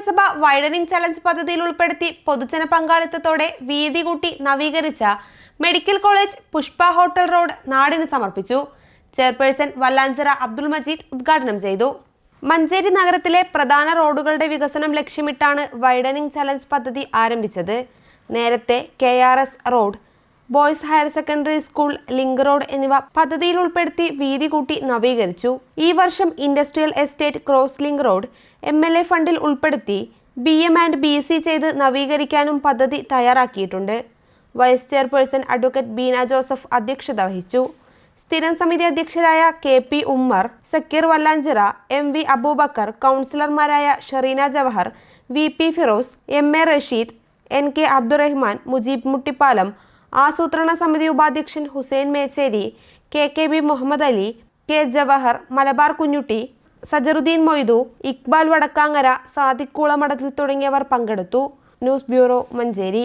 നഗരസഭ widening challenge പദ്ധതിയിൽ ഉൾപ്പെടുത്തി പൊതുജന പങ്കാളിത്തത്തോടെ വീതി കൂട്ടി നവീകരിച്ച medical college Pushpa hotel road നാടിന് സമർപ്പിച്ചു. ചെയർപേഴ്സൺ വല്ലാഞ്ചിറ അബ്ദുൾ മജീദ് ഉദ്ഘാടനം ചെയ്തു. മഞ്ചേരി നഗരത്തിലെ പ്രധാന റോഡുകളുടെ വികസനം ലക്ഷ്യമിട്ടാണ് വൈഡനിങ് ചലഞ്ച് പദ്ധതി ആരംഭിച്ചത്. നേരത്തെ KRS road, boys higher secondary school, link road എന്നിവ പദ്ധതിയിൽ ഉൾപ്പെടുത്തി വീതി കൂട്ടി നവീകരിച്ചു. ഈ വർഷം industrial estate cross link road MLA ഫണ്ടിൽ ഉൾപ്പെടുത്തി BM ആൻഡ് BC ചെയ്ത് നവീകരിക്കാനും പദ്ധതി തയ്യാറാക്കിയിട്ടുണ്ട്. Vice chairperson advocate Beena Joseph അധ്യക്ഷത വഹിച്ചു. സ്ഥിരം സമിതി അധ്യക്ഷരായ KP ഉമ്മർ, സക്കീർ വല്ലാഞ്ചിറ, MV അബൂബക്കർ, കൗൺസിലർമാരായ Shareena Jawahar, VP Firoz, MA Rasheed, NK Abdurahman, Mujeeb Muttippalam, ആസൂത്രണ സമിതി ഉപാധ്യക്ഷൻ ഹുസൈൻ മേച്ചേരി, KKB മുഹമ്മദ് അലി, K ജവഹർ, മലബാർ കുഞ്ഞുട്ടി, സജറുദ്ദീൻ മൊയ്തു, ഇക്ബാൽ വടക്കാങ്ങര, സാദിഖ് കൂളമടത്തിൽ തുടങ്ങിയവർ പങ്കെടുത്തു. News bureau, Manjeri.